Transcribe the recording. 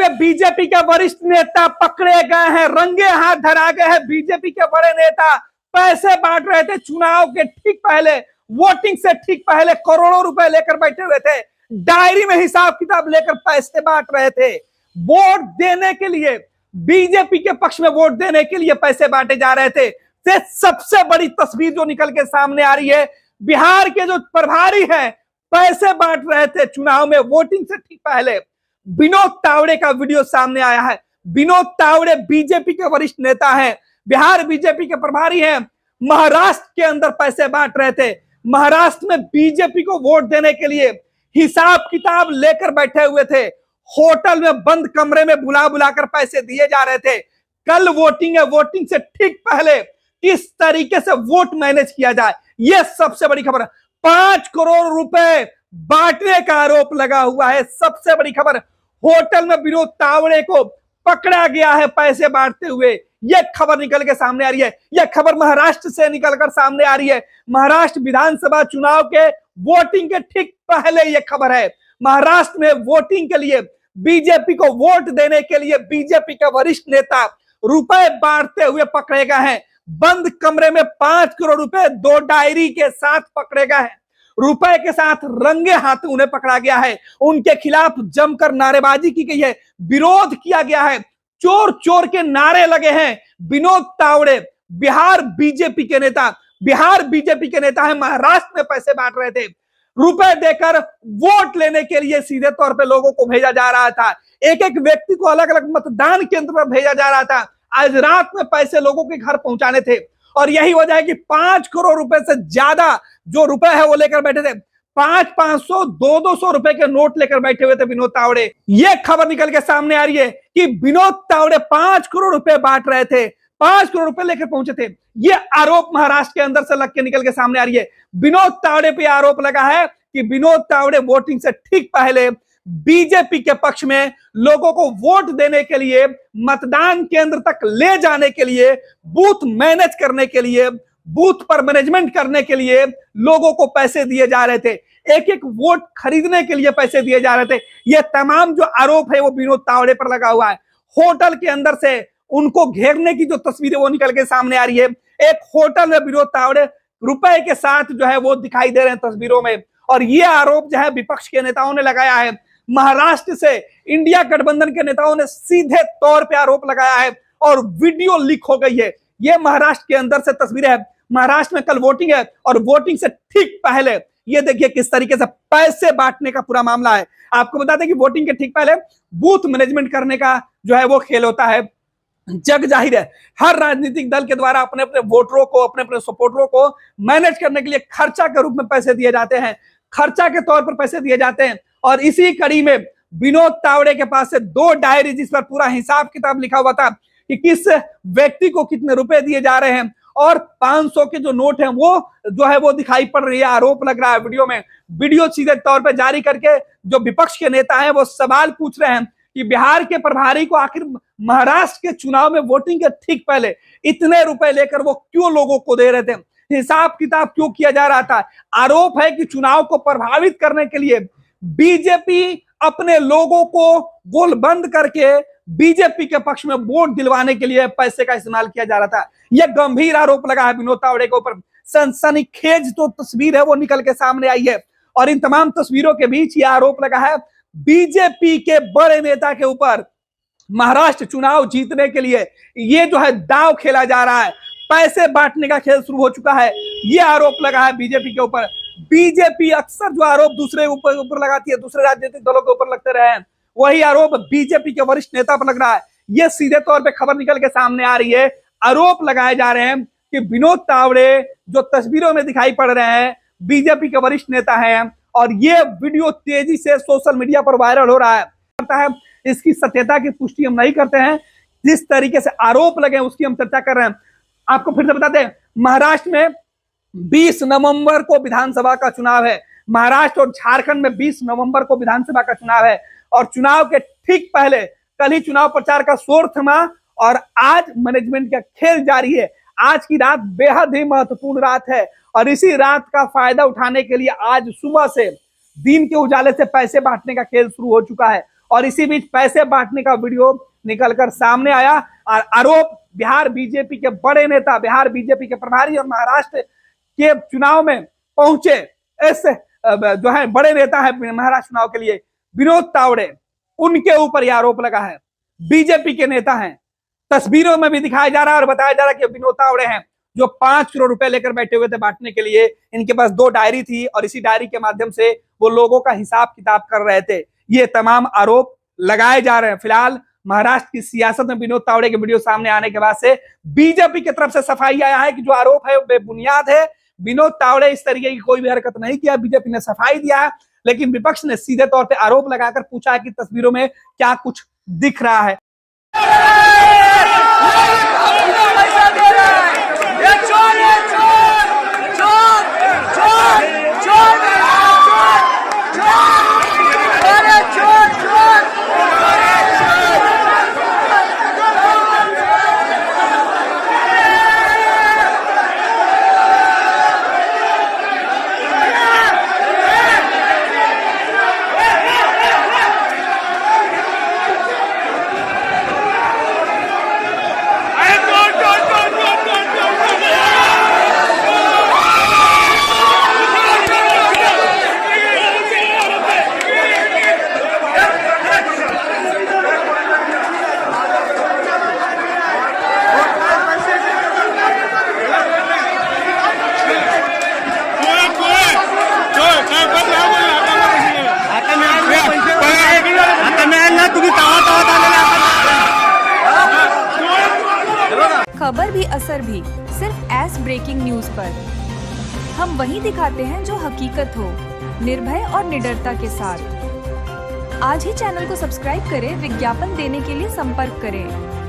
हुए बीजेपी के वरिष्ठ नेता पकड़े गए हैं, रंगे हाथ धरा गए हैं। बीजेपी के बड़े नेता पैसे बांट रहे थे चुनाव के ठीक पहले, वोटिंग से ठीक पहले करोड़ों रुपए लेकर बैठे हुए थे, डायरी में हिसाब किताब लेकर पैसे बांट रहे थे। वोट देने के लिए, बीजेपी के पक्ष में वोट देने के लिए पैसे बांटे जा रहे थे। सबसे बड़ी तस्वीर जो निकल के सामने आ रही है, बिहार के जो प्रभारी हैं पैसे बांट रहे थे चुनाव में वोटिंग से ठीक पहले। विनोद तावड़े का वीडियो सामने आया है। विनोद तावड़े बीजेपी के वरिष्ठ नेता हैं, बिहार बीजेपी के प्रभारी हैं, महाराष्ट्र के अंदर पैसे बांट रहे थे। महाराष्ट्र में बीजेपी को वोट देने के लिए हिसाब किताब लेकर बैठे हुए थे, होटल में बंद कमरे में बुला बुलाकर पैसे दिए जा रहे थे। कल वोटिंग है, वोटिंग से ठीक पहले किस तरीके से वोट मैनेज किया जाए, यह सबसे बड़ी खबर है। 5 करोड़ रुपए बांटने का आरोप लगा हुआ है, सबसे बड़ी खबर। होटल में विनोद तावड़े को पकड़ा गया है पैसे बांटते हुए, यह खबर निकल के सामने आ रही है। यह खबर महाराष्ट्र से निकलकर सामने आ रही है। महाराष्ट्र विधानसभा चुनाव के वोटिंग के ठीक पहले यह खबर है। महाराष्ट्र में वोटिंग के लिए, बीजेपी को वोट देने के लिए बीजेपी के वरिष्ठ नेता रुपए बांटते हुए पकड़े गए हैं। बंद कमरे में 5 करोड़ रुपए 2 डायरी के साथ पकड़े गए हैं। रुपए के साथ रंगे हाथ उन्हें पकड़ा गया है। उनके खिलाफ जमकर नारेबाजी की गई है, विरोध किया गया है, चोर चोर के नारे लगे हैं। विनोद तावड़े बिहार बीजेपी के नेता, बिहार बीजेपी के नेता है, महाराष्ट्र में पैसे बांट रहे थे। रुपए देकर वोट लेने के लिए सीधे तौर पे लोगों को भेजा जा रहा था। एक एक व्यक्ति को अलग अलग मतदान केंद्र पर भेजा जा रहा था। आज रात में पैसे लोगों के घर पहुंचाने थे और यही वजह है कि 5 करोड़ रुपए से ज्यादा जो रुपए है वो लेकर बैठे थे। 500-500, 200 रुपए के नोट लेकर बैठे हुए थे विनोद तावड़े। ये खबर निकल के सामने आ रही है कि विनोद तावड़े 5 करोड़ रुपए बांट रहे थे, 5 करोड़ रुपए लेकर पहुंचे थे। ये आरोप महाराष्ट्र के अंदर से लग के निकल के सामने आ रही है। विनोद तावड़े पे आरोप लगा है कि विनोद तावड़े वोटिंग से ठीक पहले बीजेपी के पक्ष में लोगों को वोट देने के लिए, मतदान केंद्र तक ले जाने के लिए, बूथ मैनेज करने के लिए, बूथ पर मैनेजमेंट करने के लिए लोगों को पैसे दिए जा रहे थे। एक एक वोट खरीदने के लिए पैसे दिए जा रहे थे। यह तमाम जो आरोप है वो विनोद तावड़े पर लगा हुआ है। होटल के अंदर से उनको घेरने की जो तस्वीरें वो निकल के सामने आ रही है। एक होटल में विनोद तावड़े रुपए के साथ जो है वो दिखाई दे रहे हैं तस्वीरों में। और ये आरोप जो है विपक्ष के नेताओं ने लगाया है। महाराष्ट्र से इंडिया गठबंधन के नेताओं ने सीधे तौर पे आरोप लगाया है और वीडियो लीक हो गई है। ये महाराष्ट्र के अंदर से तस्वीरें है। महाराष्ट्र में कल वोटिंग है और वोटिंग से ठीक पहले ये देखिए किस तरीके से पैसे बांटने का पूरा मामला है। आपको बता दें कि वोटिंग के ठीक पहले बूथ मैनेजमेंट करने का जो है वो खेल होता है। जग जाहिर है हर राजनीतिक दल के द्वारा अपने अपने वोटरों को, अपने अपने सपोर्टरों को मैनेज करने के लिए खर्चा के रूप में पैसे दिए जाते हैं, खर्चा के तौर पर पैसे दिए जाते हैं। और इसी कड़ी में विनोद तावड़े के पास से 2 डायरी जिस पर पूरा हिसाब किताब लिखा हुआ था कि किस व्यक्ति को कितने रुपए दिए जा रहे हैं, और 500 के जो नोट हैं वो जो है वो दिखाई पड़ रही है। आरोप लग रहा है वीडियो में। वीडियो सीधे तौर पर जारी करके जो विपक्ष के नेता हैं वो सवाल पूछ रहे हैं कि बिहार के प्रभारी को आखिर महाराष्ट्र के चुनाव में वोटिंग के ठीक पहले इतने रुपए लेकर वो क्यों लोगों को दे रहे थे, हिसाब किताब क्यों किया जा रहा था। आरोप है कि चुनाव को प्रभावित करने के लिए बीजेपी अपने लोगों को गोलबंद करके बीजेपी के पक्ष में वोट दिलवाने के लिए पैसे का इस्तेमाल किया जा रहा था। यह गंभीर आरोप लगा है विनोद तावड़े के ऊपर। सनसनीखेज जो तस्वीर है वो निकल के सामने आई है और इन तमाम तस्वीरों के बीच यह आरोप लगा है बीजेपी के बड़े नेता के ऊपर। महाराष्ट्र चुनाव जीतने के लिए ये जो है दांव खेला जा रहा है, पैसे बांटने का खेल शुरू हो चुका है। यह आरोप लगा है बीजेपी के ऊपर। बीजेपी अक्सर जो आरोप दूसरे ऊपर लगाती है, दूसरे राजनीतिक दलों के ऊपर लगते रहे हैं, वही आरोप बीजेपी के वरिष्ठ नेता पर लग रहा है। यह सीधे तौर पे खबर निकल के सामने आ रही है। आरोप लगाए जा रहे हैं कि विनोद तावड़े जो तस्वीरों में दिखाई पड़ रहे हैं बीजेपी के वरिष्ठ नेता हैं और ये वीडियो तेजी से सोशल मीडिया पर वायरल हो रहा है। इसकी सत्यता की पुष्टि हम नहीं करते हैं, जिस तरीके से आरोप लगे उसकी हम चर्चा कर रहे हैं। आपको फिर से बताते हैं, महाराष्ट्र में 20 नवंबर को विधानसभा का चुनाव है। महाराष्ट्र और झारखंड में 20 नवंबर को विधानसभा का चुनाव है और चुनाव के ठीक पहले कल ही चुनाव प्रचार का शोर थमा और आज मैनेजमेंट का खेल जारी है। आज की रात बेहद ही महत्वपूर्ण रात है और इसी रात का फायदा उठाने के लिए आज सुबह से दिन के उजाले से पैसे बांटने का खेल शुरू हो चुका है और इसी बीच पैसे बांटने का वीडियो निकलकर सामने आया और आरोप बिहार बीजेपी के बड़े नेता, बिहार बीजेपी के प्रभारी और महाराष्ट्र के चुनाव में पहुंचे ऐसे जो है बड़े नेता है महाराष्ट्र चुनाव के लिए, विनोद तावड़े, उनके ऊपर यह आरोप लगा है। बीजेपी के नेता हैं, तस्वीरों में भी दिखाया जा रहा है और बताया जा रहा है कि विनोद तावड़े हैं जो 5 करोड़ रुपए लेकर बैठे हुए थे बांटने के लिए। इनके पास 2 डायरी थी और इसी डायरी के माध्यम से वो लोगों का हिसाब किताब कर रहे थे। ये तमाम आरोप लगाए जा रहे हैं। फिलहाल महाराष्ट्र की सियासत में विनोद तावड़े के वीडियो सामने आने के बाद से बीजेपी की तरफ से सफाई आया है कि जो आरोप है वो बेबुनियाद है। विनोद तावड़े इस तरीके की कोई भी हरकत नहीं किया, बीजेपी ने सफाई दिया है, लेकिन विपक्ष ने सीधे तौर पे आरोप लगाकर पूछा है कि तस्वीरों में क्या कुछ दिख रहा है। खबर भी असर भी सिर्फ एस ब्रेकिंग न्यूज पर। हम वही दिखाते हैं जो हकीकत हो, निर्भय और निडरता के साथ। आज ही चैनल को सब्सक्राइब करें। विज्ञापन देने के लिए संपर्क करें।